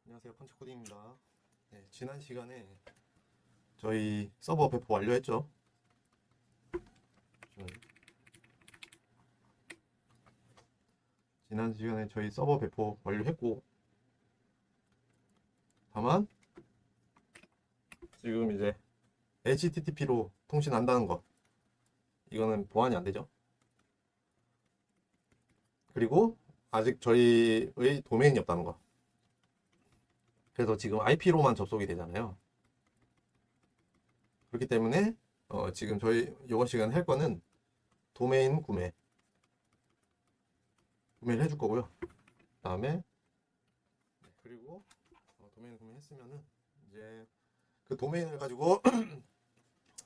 안녕하세요, 펀치코딩입니다. 네, 지난 시간에 저희 서버 배포 완료했죠? 잠시만요. 지난 시간에 저희 서버 배포 완료했고, 다만 지금 이제 HTTP로 통신한다는 거, 이거는 보완이 안 되죠? 그리고 아직 저희의 도메인이 없다는 거. 그래서 지금 IP로만 접속이 되잖아요. 그렇기 때문에 지금 저희 이번 시간에 할 거는 도메인 구매를 해줄 거고요. 그다음에 그리고 도메인 구매했으면은 이제 그 도메인을 가지고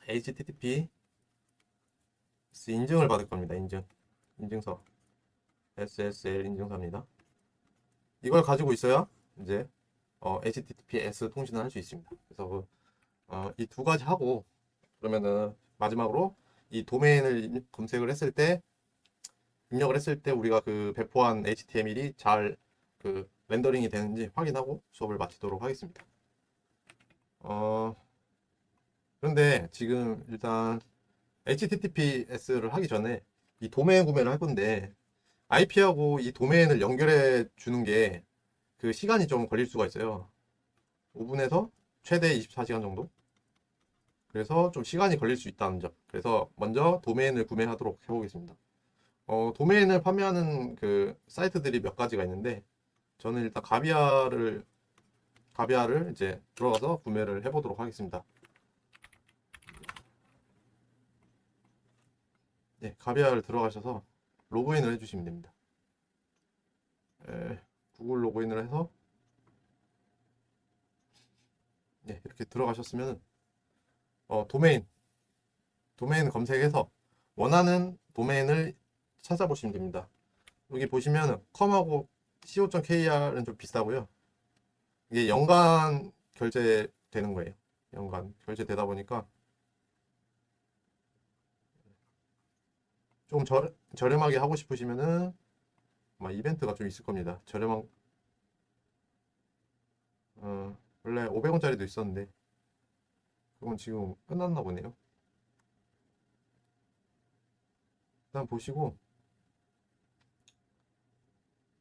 HTTP 인증을 받을 겁니다. 인증서 SSL 인증서입니다. 이걸 가지고 있어야 이제 HTTPS 통신을 할 수 있습니다. 그래서 이 두 가지 하고 그러면은 마지막으로 이 도메인을 검색을 했을 때 입력을 했을 때 우리가 그 배포한 HTML이 잘 그 렌더링이 되는지 확인하고 수업을 마치도록 하겠습니다. 그런데 지금 일단 HTTPS를 하기 전에 이 도메인 구매를 할 건데 IP하고 이 도메인을 연결해 주는 게 그 시간이 좀 걸릴 수가 있어요. 5분에서 최대 24시간 정도? 그래서 좀 시간이 걸릴 수 있다는 점. 그래서 먼저 도메인을 구매하도록 해보겠습니다. 도메인을 판매하는 그 사이트들이 몇 가지가 있는데 저는 일단 가비아를 이제 들어가서 구매를 해보도록 하겠습니다. 네, 가비아를 들어가셔서 로그인을 해주시면 됩니다. 구글 로그인을 해서 네, 이렇게 들어가셨으면 도메인 검색해서 원하는 도메인을 찾아보시면 됩니다. 여기 보시면 컴하고 co.kr은 좀 비싸고요. 이게 연간 결제되는 거예요. 연간 결제되다 보니까 좀 저렴하게 하고 싶으시면은 아마 이벤트가 좀 있을 겁니다. 원래 500원짜리도 있었는데 그건 지금 끝났나 보네요. 일단 보시고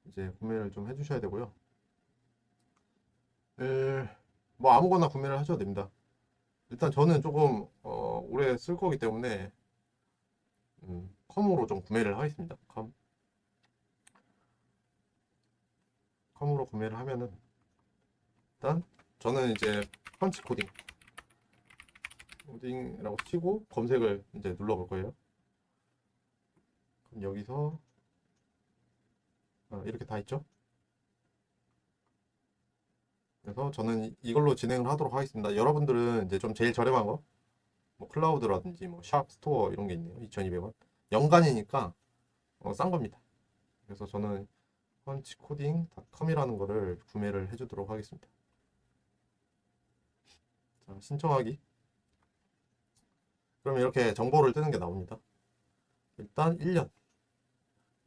이제 구매를 좀 해주셔야 되고요. 뭐 아무거나 구매를 하셔도 됩니다. 일단 저는 조금 오래 쓸 거기 때문에 컴으로 좀 구매를 하겠습니다. 컴으로 구매를 하면은 일단 저는 이제 펀치 코딩이라고 치고 검색을 이제 눌러볼 거예요. 그럼 여기서 이렇게 다 있죠. 그래서 저는 이걸로 진행을 하도록 하겠습니다. 여러분들은 이제 좀 제일 저렴한 거, 뭐 클라우드라든지 뭐 샵 스토어 이런 게 있네요. 2,200원. 연간이니까 싼 겁니다. 그래서 저는 펀치코딩닷컴이라는 거를 구매를 해주도록 하겠습니다. 자, 신청하기. 그러면 이렇게 정보를 뜨는 게 나옵니다. 일단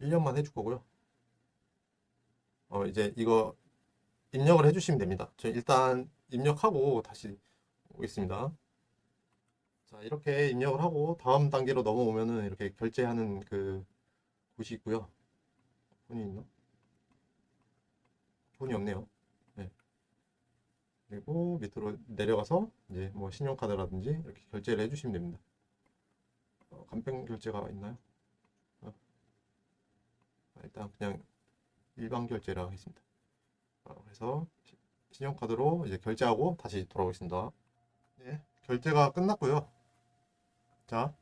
1년만 해줄 거고요. 이제 이거 입력을 해주시면 됩니다. 저 일단 입력하고 다시 오겠습니다. 자, 이렇게 입력을 하고 다음 단계로 넘어오면은 이렇게 결제하는 그 곳이 있고요. 폰이 있나? 폰이 없네요. 네. 그리고 밑으로 내려가서 이제 뭐 신용카드라든지 이렇게 결제를 해주시면 됩니다. 간편 결제가 있나요? 어, 일단 그냥 일반 결제를 하겠습니다. 그래서 신용카드로 이제 결제하고 다시 돌아오겠습니다. 네, 결제가 끝났고요. 자,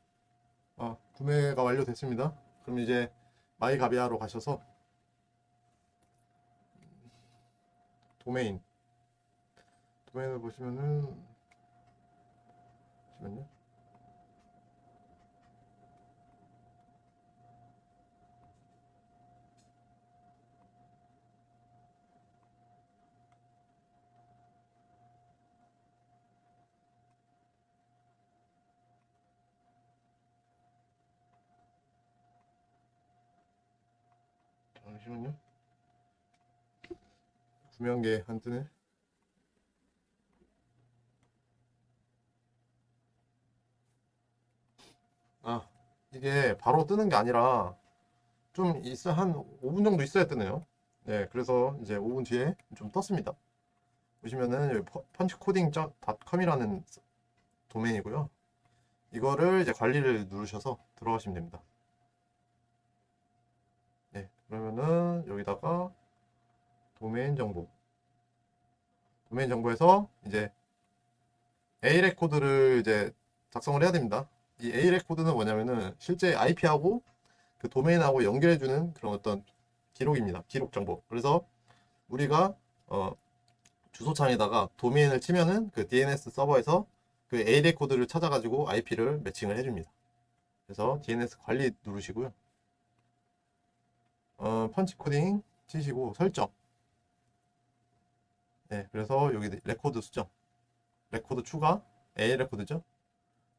구매가 완료됐습니다. 그럼 이제 마이가비아로 가셔서 도메인, 도메인을 보시면은 잠시만요. 잠시만요. 구매한 게 안 뜨네. 이게 바로 뜨는 게 아니라 좀 있어 한 5분 정도 있어야 뜨네요. 네, 그래서 이제 5분 뒤에 좀 떴습니다. 보시면은 여기 punchcoding.com이라는 도메인이고요. 이거를 이제 관리를 누르셔서 들어가시면 됩니다. 네, 그러면은 여기다가 도메인 정보, 도메인 정보에서 이제 A 레코드를 이제 작성을 해야 됩니다. 이 A 레코드는 뭐냐면은 실제 IP하고 그 도메인하고 연결해주는 그런 어떤 기록입니다. 기록 정보. 그래서 우리가 주소창에다가 도메인을 치면은 그 DNS 서버에서 그 A 레코드를 찾아가지고 IP를 매칭을 해줍니다. 그래서 DNS 관리 누르시고요. 펀치 코딩 치시고 설정. 네, 그래서 여기 레코드 수정, 레코드 추가, A 레코드죠.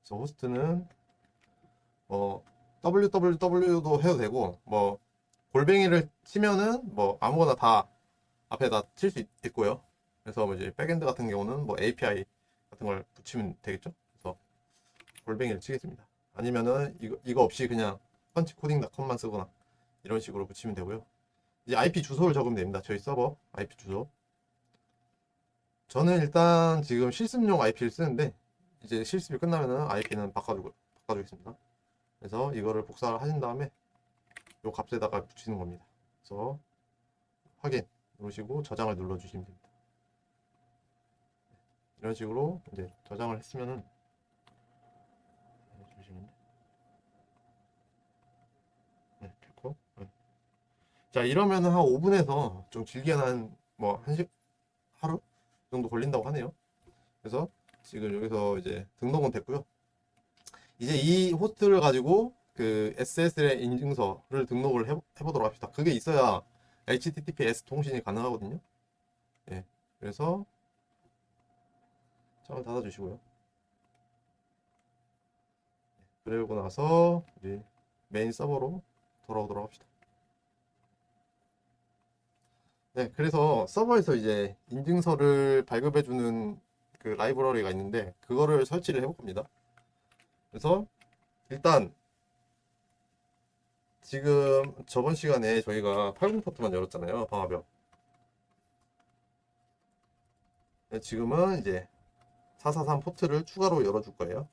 그래서 호스트는 www도 해도 되고 뭐 골뱅이를 치면은 뭐 아무거나 다 앞에다 칠 수 있고요. 그래서 뭐 이제 백엔드 같은 경우는 뭐 API 같은 걸 붙이면 되겠죠. 그래서 골뱅이를 치겠습니다. 아니면은 이거 없이 그냥 punchcoding.com만 쓰거나 이런 식으로 붙이면 되고요. 이제 IP 주소를 적으면 됩니다. 저희 서버 IP 주소. 저는 일단 지금 실습용 IP를 쓰는데 이제 실습이 끝나면은 IP는 바꿔주겠습니다. 그래서 이거를 복사를 하신 다음에 이 값에다가 붙이는 겁니다. 그래서 확인 누르시고 저장을 눌러주시면 됩니다. 이런 식으로 이제 저장을 했으면은 됐고. 자, 이러면은 한 5분에서 좀 길게 한뭐 1시 하루 정도 걸린다고 하네요. 그래서 지금 여기서 이제 등록은 됐고요. 이제 이 호스트를 가지고 그 SSL 인증서를 등록을 해보도록 합시다. 그게 있어야 HTTPS 통신이 가능하거든요. 예. 그래서 창을 닫아주시고요. 그러고 나서 이제 메인 서버로 돌아오도록 합시다. 네, 그래서 서버에서 이제 인증서를 발급해주는 그 라이브러리가 있는데 그거를 설치를 해볼 겁니다. 그래서 일단 지금 저번 시간에 저희가 80 포트만 열었잖아요. 방화벽. 네, 지금은 이제 443 포트를 추가로 열어줄 거예요.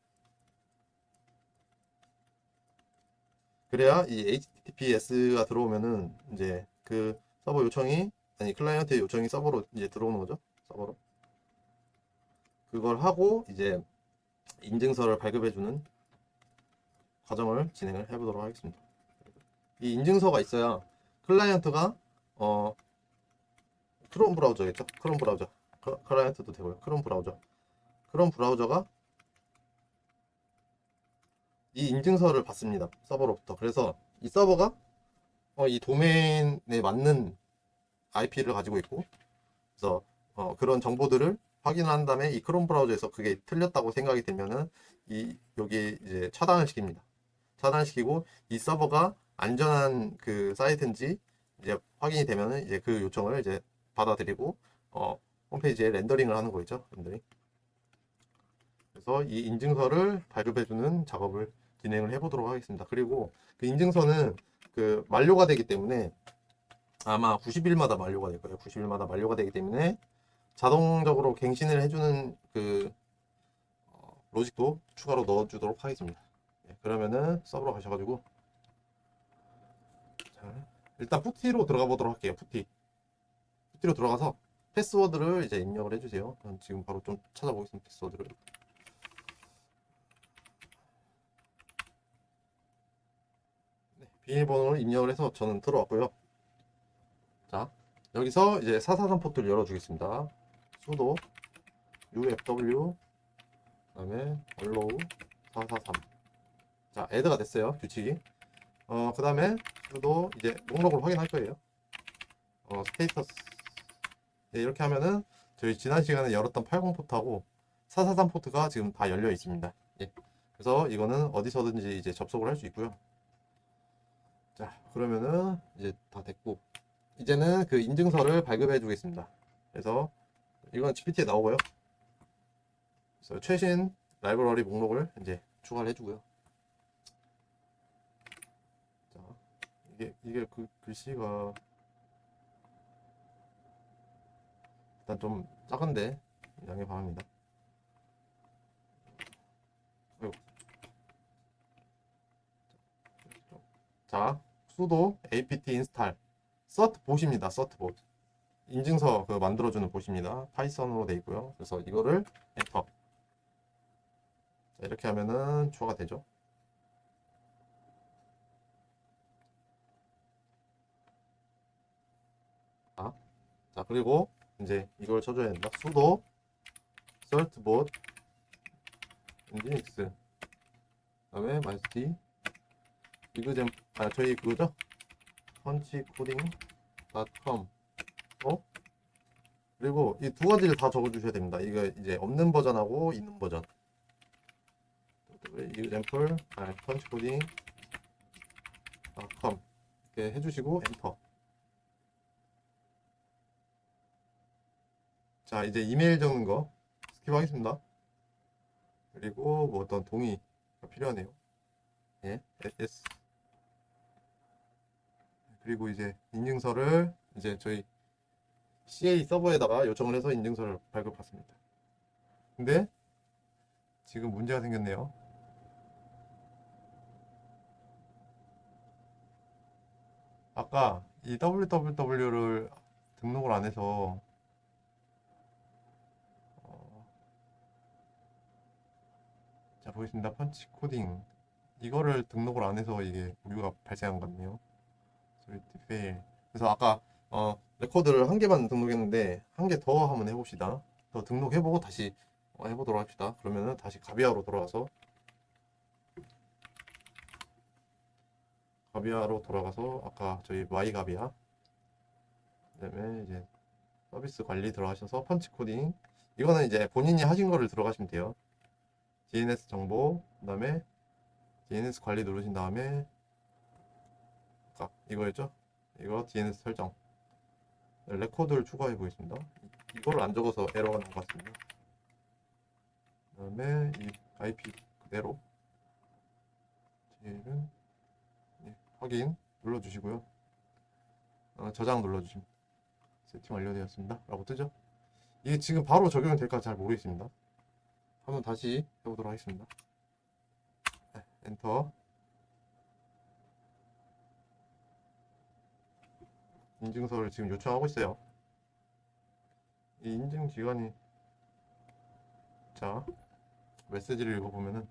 그래야 이 HTTPS가 들어오면은 이제 그 서버 요청이 아니 클라이언트 요청이 서버로 이제 들어오는 거죠. 서버로. 그걸 하고 이제 인증서를 발급해주는 과정을 진행을 해보도록 하겠습니다. 이 인증서가 있어야 클라이언트가 어 크롬 브라우저겠죠. 크롬 브라우저. 클라이언트도 되고요. 크롬 브라우저. 크롬 브라우저가 이 인증서를 받습니다. 서버로부터. 그래서 이 서버가 이 도메인에 맞는 IP를 가지고 있고, 그래서 그런 정보들을 확인한 다음에 이 크롬 브라우저에서 그게 틀렸다고 생각이 들면은 여기 이제 차단을 시킵니다. 차단시키고 이 서버가 안전한 그 사이트인지 이제 확인이 되면은 이제 그 요청을 이제 받아들이고 홈페이지에 렌더링을 하는 거죠. 렌더링. 그래서 이 인증서를 발급해주는 작업을 진행을 해보도록 하겠습니다. 그리고 그 인증서는 그 만료가 되기 때문에 아마 90일마다 만료가 될 거예요. 90일마다 만료가 되기 때문에 자동적으로 갱신을 해주는 그 로직도 추가로 넣어주도록 하겠습니다. 네, 그러면은 서버로 가셔가지고 자, 일단 푸티로 들어가 보도록 할게요. 푸티로 들어가서 패스워드를 이제 입력을 해주세요. 지금 바로 좀 찾아보겠습니다. 패스워드를. 네, 비밀번호를 입력을 해서 저는 들어왔고요. 자, 여기서 이제 443 포트를 열어주겠습니다. sudo ufw 그다음에 allow 443. 자, add가 됐어요. 규칙이. 그다음에 sudo 이제 목록을 확인할 거예요. 스테이터스. 네, 이렇게 하면은 저희 지난 시간에 열었던 80 포트하고 443 포트가 지금 다 열려 있습니다. 예. 그래서 이거는 어디서든지 이제 접속을 할 수 있고요. 자, 그러면은 이제 다 됐고 이제는 그 인증서를 발급해 주겠습니다. 그래서 이건 GPT에 나오고요. 그래서 최신 라이브러리 목록을 이제 추가를 해주고요. 이게 그 글씨가 일단 좀 작은데 양해 바랍니다. 아이고. 자, sudo apt install certbot입니다. certbot 인증서 그 만들어주는 봇입니다. 파이썬으로 되어 있고요. 그래서 이거를 엔터. 자, 이렇게 하면은 추가가 되죠. 자, 그리고 이제 이걸 쳐줘야 된다. sudo certbot nginx 그다음에 mysql 이그잼 저희 그거죠? punchcoding.com 그리고 이 두 가지를 다 적어주셔야 됩니다. 이거 이제 없는 버전하고 있는 버전. example punchcoding.com 이렇게 해주시고 엔터. 자, 이제 이메일 적는 거 스킵하겠습니다. 그리고 뭐 어떤 동의가 필요하네요. 예, s. 그리고 이제 인증서를 이제 저희 CA 서버에다가 요청을 해서 인증서를 발급받습니다. 근데 지금 문제가 생겼네요. 아까 이 www를 등록을 안 해서 자 보겠습니다. 펀치 코딩 이거를 등록을 안 해서 이게 오류가 발생한 것 같네요. fail. 그래서 아까 레코드를 한 개만 등록했는데 한 개 더 한번 해봅시다. 더 등록해보고 다시 해보도록 합시다. 그러면은 다시 가비아로 돌아가서 아까 저희 Y 가비아 그다음에 이제 서비스 관리 들어가셔서 펀치 코딩 이거는 이제 본인이 하신 거를 들어가시면 돼요. DNS 정보 그다음에 DNS 관리 누르신 다음에 아까 이거였죠? 이거 DNS 설정 레코드를 추가해 보겠습니다. 이거를 안 적어서 에러가 난 것 같습니다. 그다음에 이 IP 그대로 뒤에는 확인 눌러주시고요. 저장 눌러주시면 세팅 완료되었습니다. 라고 뜨죠? 이게 지금 바로 적용이 될까 잘 모르겠습니다. 한번 다시 해보도록 하겠습니다. 네, 엔터. 인증서를 지금 요청하고 있어요. 이 인증 기간이 자 메시지를 읽어보면은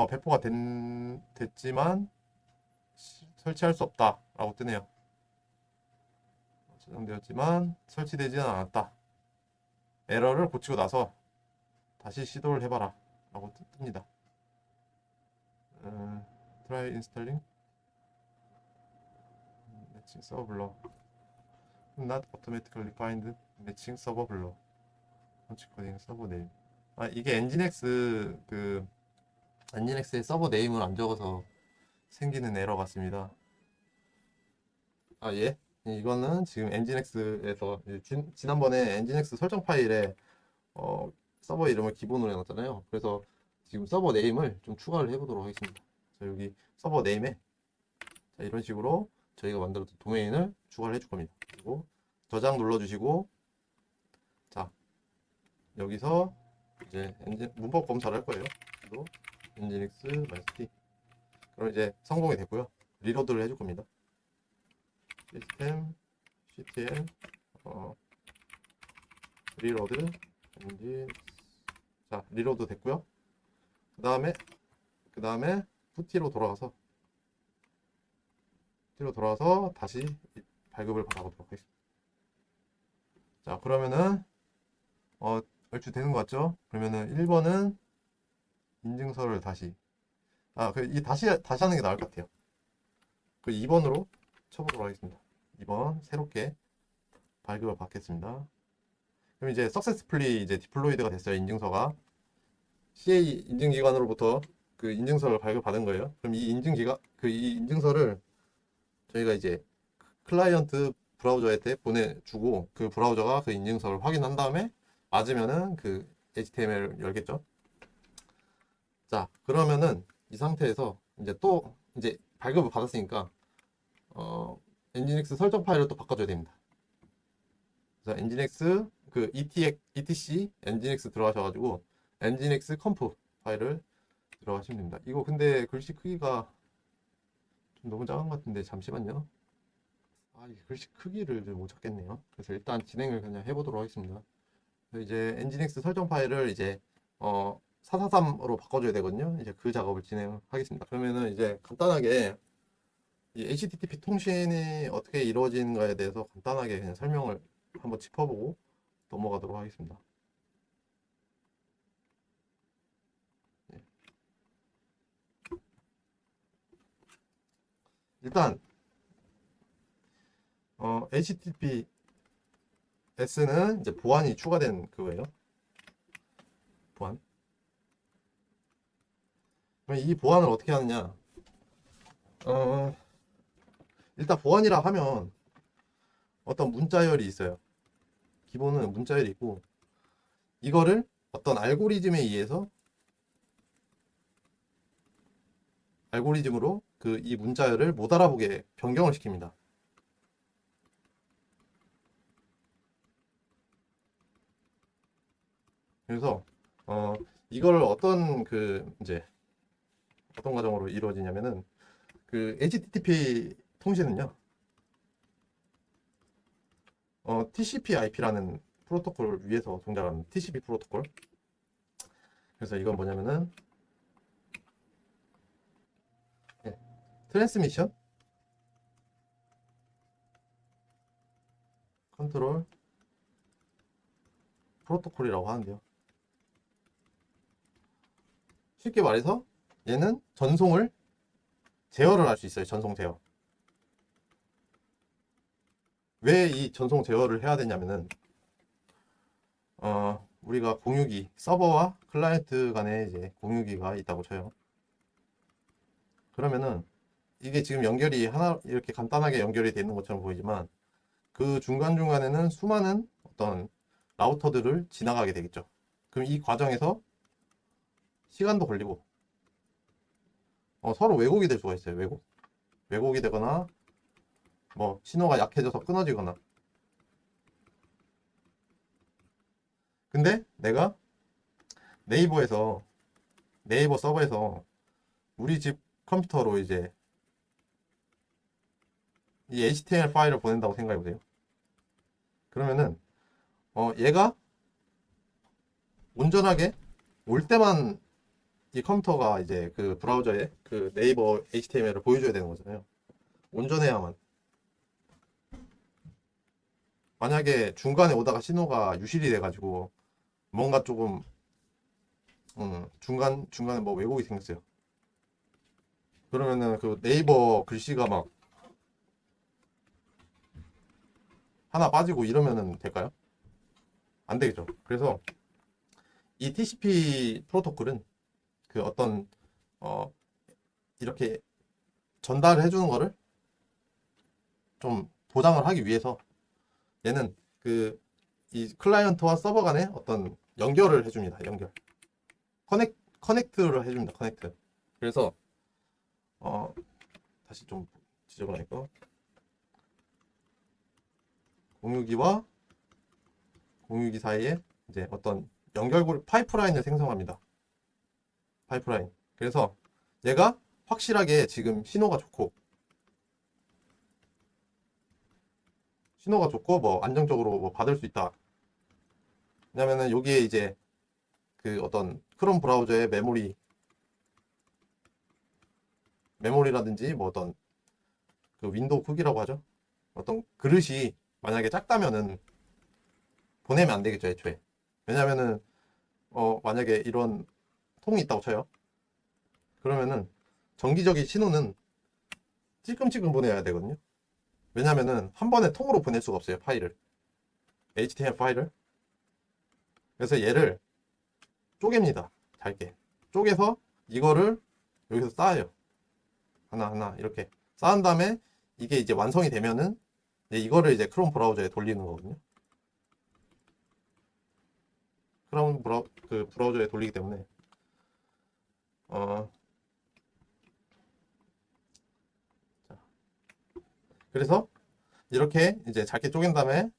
배포가 됐지만 설치할 수 없다 라고 뜨네요. 저장되었지만 설치되지는 않았다. 에러를 고치고 나서 다시 시도를 해봐라 라고 뜹니다. try installing matching server blur not automatically find matching server blur 펀치 코딩 서버 네임 이게 엔진엑스 엔진엑스의 서버 네임을 안 적어서 생기는 에러 같습니다. 예. 이거는 지금 엔진엑스에서 지난번에 엔진엑스 설정 파일에 서버 이름을 기본으로 해놨잖아요. 그래서 지금 서버 네임을 좀 추가를 해보도록 하겠습니다. 자, 여기 서버 네임에 자, 이런 식으로 저희가 만들었던 도메인을 추가를 해줄 겁니다. 그리고 저장 눌러주시고 자 여기서 이제 문법 검사를 할 거예요. 그리고 엔진엑스 마이스티 그럼 이제 성공이 됐고요. 리로드를 해줄 겁니다. 시스템 ctl 리로드 엔진 자 리로드 됐고요. 그 다음에 푸티로 돌아가서 다시 발급을 받아보도록 하겠습니다. 자 그러면은 얼추 되는 것 같죠? 그러면은 1번은 인증서를 다시 다시 하는 게 나을 것 같아요. 그 2번으로 쳐보도록 하겠습니다. 2번 새롭게 발급을 받겠습니다. 그럼 이제 석세스풀리 이제 디플로이드가 됐어요. 인증서가 CA 인증기관으로부터 그 인증서를 발급받은 거예요. 그럼 이 인증서를 저희가 이제 클라이언트 브라우저한테 보내주고 그 브라우저가 그 인증서를 확인한 다음에 맞으면은 그 HTML 열겠죠. 자 그러면은 이 상태에서 이제 또 이제 발급을 받았으니까 엔진엑스 설정 파일을 또 바꿔줘야 됩니다. 그래서 엔진엑스 그 etc 엔진엑스 들어가셔가지고 엔진엑스 컴프 파일을 들어가시면 됩니다. 이거 근데 글씨 크기가 좀 너무 작은 것 같은데 잠시만요. 이 글씨 크기를 좀 못 찾겠네요. 그래서 일단 진행을 그냥 해보도록 하겠습니다. 이제 엔진엑스 설정 파일을 이제 443으로 바꿔줘야 되거든요. 이제 그 작업을 진행하겠습니다. 그러면은 이제 간단하게 이 HTTP 통신이 어떻게 이루어지는가에 대해서 간단하게 그냥 설명을 한번 짚어보고 넘어가도록 하겠습니다. 일단 HTTPS는 이제 보안이 추가된 그거예요. 보안. 그럼 이 보안을 어떻게 하느냐? 일단 보안이라 하면 어떤 문자열이 있어요. 기본은 문자열이 있고 이거를 어떤 알고리즘에 의해서 알고리즘으로 그 이 문자열을 못 알아보게 변경을 시킵니다. 그래서 이걸 어떤 이제 어떤 과정으로 이루어지냐면은 그 HTTP 통신은요. TCP/IP라는 프로토콜을 위해서 동작하는 TCP 프로토콜. 그래서 이건 뭐냐면은 트랜스미션 컨트롤 프로토콜이라고 하는데요. 쉽게 말해서 얘는 전송을 제어를 할 수 있어요. 전송 제어. 왜 이 전송 제어를 해야 되냐면은 우리가 공유기 서버와 클라이언트 간에 이제 공유기가 있다고 쳐요. 그러면은 이게 지금 연결이 하나 이렇게 간단하게 연결이 되는 것처럼 보이지만 그 중간중간에는 수많은 어떤 라우터들을 지나가게 되겠죠. 그럼 이 과정에서 시간도 걸리고 서로 왜곡이 될 수가 있어요. 왜곡이 되거나 뭐 신호가 약해져서 끊어지거나. 근데 내가 네이버 서버에서 우리 집 컴퓨터로 이제 이 HTML 파일을 보낸다고 생각해 보세요. 그러면은 얘가 온전하게 올 때만 이 컴퓨터가 이제 그 브라우저에 그 네이버 HTML을 보여줘야 되는 거잖아요. 온전해야만. 만약에 중간에 오다가 신호가 유실이 돼가지고 뭔가 조금 중간에 뭐 왜곡이 생겼어요. 그러면은 그 네이버 글씨가 막 하나 빠지고 이러면은 될까요? 안 되겠죠. 그래서 이 TCP 프로토콜은 그 어떤 어 이렇게 전달해 주는 거를 좀 보장을 하기 위해서 얘는 그 이 클라이언트와 서버 간에 어떤 연결을 해줍니다. 연결. 커넥트를 해줍니다. 커넥트. 그래서 어 다시 좀 지저분하니까 공유기와 공유기 사이에 이제 어떤 연결고리 파이프라인을 생성합니다. 파이프라인. 그래서 얘가 확실하게 지금 신호가 좋고 뭐 안정적으로 뭐 받을 수 있다. 왜냐면은 여기에 이제 그 어떤 크롬 브라우저의 메모리라든지 뭐 어떤 그 윈도우 크기라고 하죠. 어떤 그릇이 만약에 작다면은 보내면 안 되겠죠, 애초에. 왜냐면은 만약에 이런 통이 있다고 쳐요. 그러면은 정기적인 신호는 찔끔찔끔 보내야 되거든요. 왜냐면은 한 번에 통으로 보낼 수가 없어요, 파일을. HTML 파일을. 그래서 얘를 쪼갭니다. 잘게. 쪼개서 이거를 여기서 쌓아요. 하나하나 이렇게 쌓은 다음에 이게 이제 완성이 되면은 이거를 이제 크롬 브라우저에 돌리는 거거든요. 크롬 브라우저에 돌리기 때문에 그래서 이렇게 이제 작게 쪼갠 다음에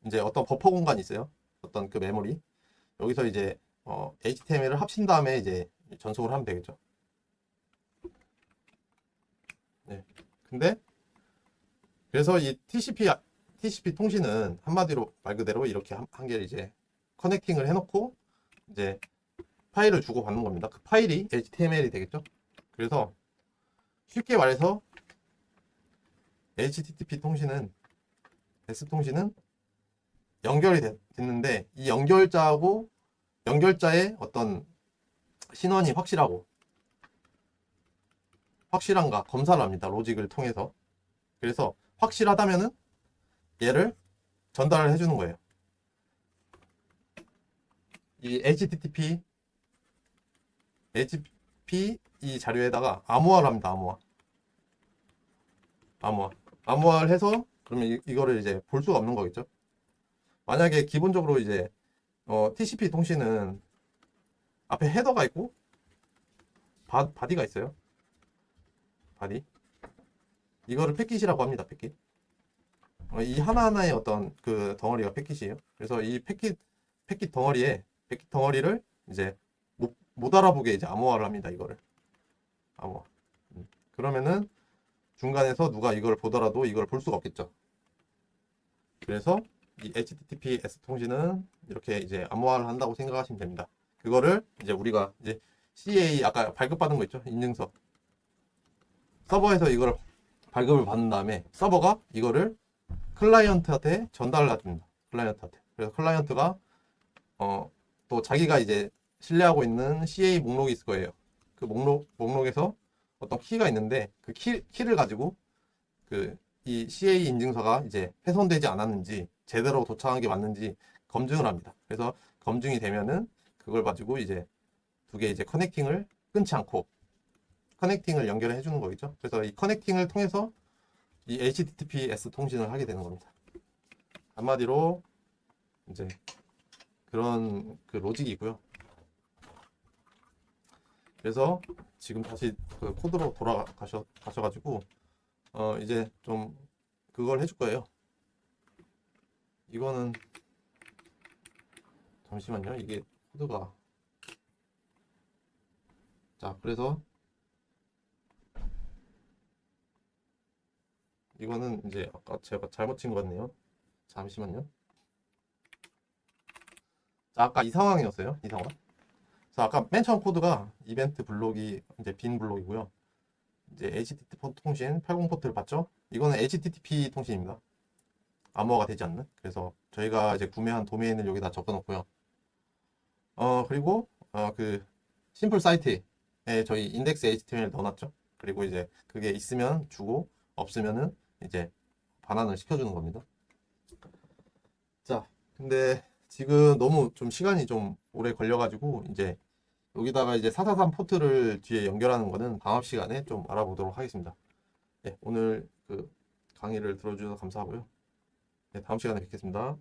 이제 어떤 버퍼 공간이 있어요. 어떤 그 메모리. 여기서 이제 HTML을 합친 다음에 이제 전송을 하면 되겠죠. 네. 근데 그래서 이 TCP 통신은 한마디로 말 그대로 이렇게 한 개를 이제 커넥팅을 해놓고 이제 파일을 주고 받는 겁니다. 그 파일이 HTML이 되겠죠. 그래서 쉽게 말해서 HTTP 통신은 S 통신은 연결이 됐는데 이 연결자의 어떤 신원이 확실한가 검사를 합니다. 로직을 통해서. 그래서 확실하다면은 얘를 전달을 해주는 거예요. 이 HTTP 이 자료에다가 암호화를 합니다. 암호화를 해서 그러면 이거를 이제 볼 수가 없는 거겠죠. 만약에 기본적으로 이제 TCP 통신은 앞에 헤더가 있고 바디가 있어요. 바디. 이거를 패킷이라고 합니다. 패킷. 이 하나하나의 어떤 그 덩어리가 패킷이에요. 그래서 이 패킷 덩어리를 이제 못 알아보게 이제 암호화를 합니다. 이거를 암호화. 그러면은 중간에서 누가 이걸 보더라도 이걸 볼 수가 없겠죠. 그래서 이 HTTPS 통신은 이렇게 이제 암호화를 한다고 생각하시면 됩니다. 그거를 이제 우리가 이제 CA 아까 발급받은 거 있죠? 인증서. 서버에서 이걸 발급을 받은 다음에 서버가 이거를 클라이언트한테 전달을 해줍니다. 클라이언트한테. 그래서 클라이언트가 또 자기가 이제 신뢰하고 있는 CA 목록이 있을 거예요. 그 목록에서 어떤 키가 있는데 그 키를 가지고 이 CA 인증서가 이제 훼손되지 않았는지 제대로 도착한 게 맞는지 검증을 합니다. 그래서 검증이 되면은 그걸 가지고 이제 두 개 이제 커넥팅을 끊지 않고 커넥팅을 연결해 주는 거겠죠. 그래서 이 커넥팅을 통해서 이 HTTPS 통신을 하게 되는 겁니다. 한마디로 이제 그런 그 로직이고요. 그래서 지금 다시 그 코드로 돌아가셔가지고 이제 좀 그걸 해줄 거예요. 이거는 잠시만요. 이게 코드가 자 그래서 이거는 이제 아까 제가 잘못 친 것 같네요. 잠시만요. 자 아까 이 상황이었어요. 이 상황. 자 아까 맨 처음 코드가 이벤트 블록이 이제 빈 블록이고요. 이제 HTTP 통신 80 포트를 봤죠? 이거는 HTTP 통신입니다. 암호화가 되지 않는. 그래서 저희가 이제 구매한 도메인을 여기다 적어놓고요. 그리고 그 심플 사이트에 저희 인덱스 HTML 넣어놨죠. 그리고 이제 그게 있으면 주고 없으면은 이제 반환을 시켜주는 겁니다. 자, 근데 지금 너무 좀 시간이 좀 오래 걸려가지고 이제 여기다가 이제 443 포트를 뒤에 연결하는 거는 다음 시간에 좀 알아보도록 하겠습니다. 네, 오늘 그 강의를 들어주셔서 감사하고요. 네, 다음 시간에 뵙겠습니다.